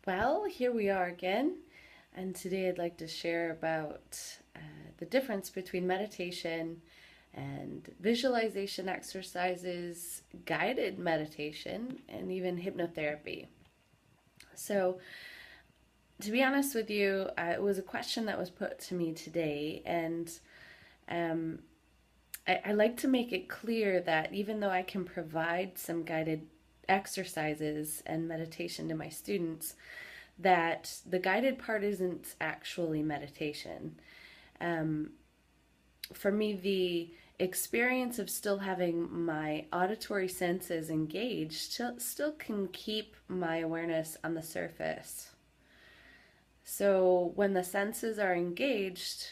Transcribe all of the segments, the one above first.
Well, here we are again, and today I'd like to share about the difference between meditation and visualization exercises, guided meditation, and even hypnotherapy. So, to be honest with you, it was a question that was put to me today, and um, I like to make it clear that even though I can provide some guided exercises and meditation to my students, that the guided part isn't actually meditation. Um, for me, the experience of still having my auditory senses engaged still can keep my awareness on the surface. So when the senses are engaged,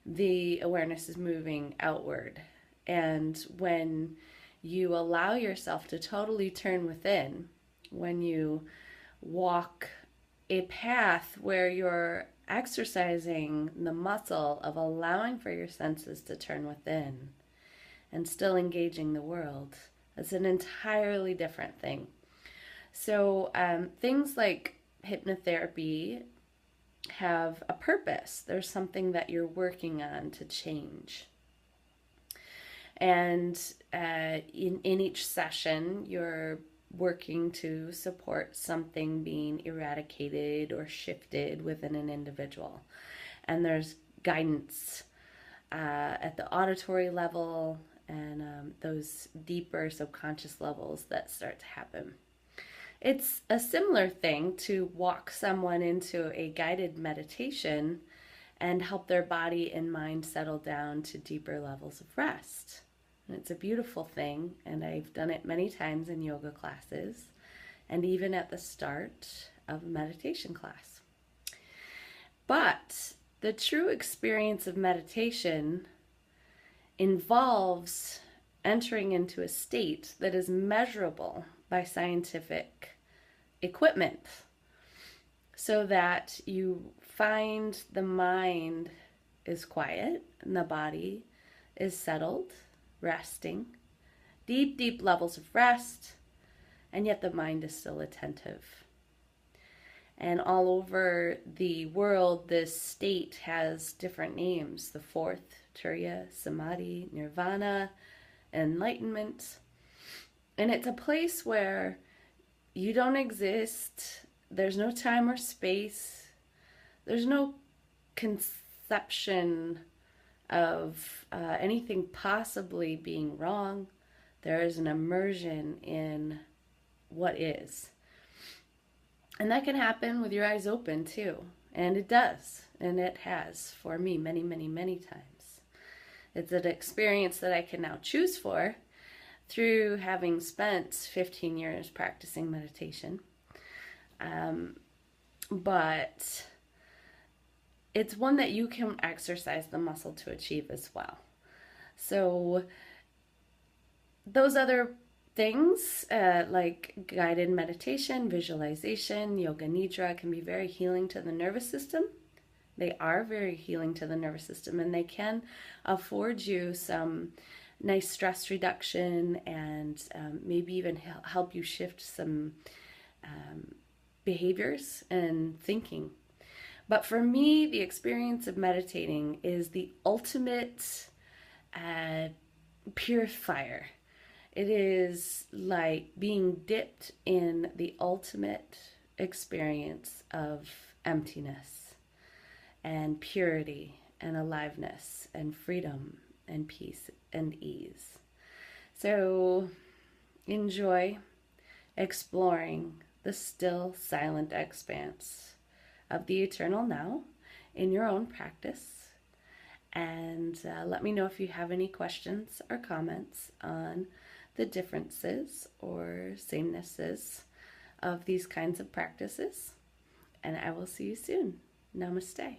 the awareness is moving outward. And when you allow yourself to totally turn within, when you walk a path where you're exercising the muscle of allowing for your senses to turn within and still engaging the world, it's an entirely different thing. So things like hypnotherapy have a purpose. There's something that you're working on to change. And in each session, you're working to support something being eradicated or shifted within an individual. And there's guidance at the auditory level and those deeper subconscious levels that start to happen. It's a similar thing to walk someone into a guided meditation and help their body and mind settle down to deeper levels of rest. And it's a beautiful thing, and I've done it many times in yoga classes and even at the start of a meditation class. But the true experience of meditation involves entering into a state that is measurable by scientific equipment, so that you find the mind is quiet and the body is settled, resting, deep, deep levels of rest, and yet the mind is still attentive. And all over the world, this state has different names: the fourth, Turiya, Samadhi, Nirvana, enlightenment. And it's a place where you don't exist. There's no time or space. There's no conception of anything possibly being wrong. There is an immersion in what is. And that can happen with your eyes open too. And it does. And it has for me many, many, many times. It's an experience that I can now choose for through having spent 15 years practicing meditation. But it's one that you can exercise the muscle to achieve as well. So those other things like guided meditation, visualization, yoga nidra can be very healing to the nervous system. They are very healing to the nervous system, and they can afford you some nice stress reduction and maybe even help you shift some behaviors and thinking. But for me, the experience of meditating is the ultimate purifier. It is like being dipped in the ultimate experience of emptiness and purity and aliveness and freedom and peace and ease. So enjoy exploring the still, silent expanse of the eternal now in your own practice. And let me know if you have any questions or comments on the differences or samenesses of these kinds of practices. And I will see you soon. Namaste.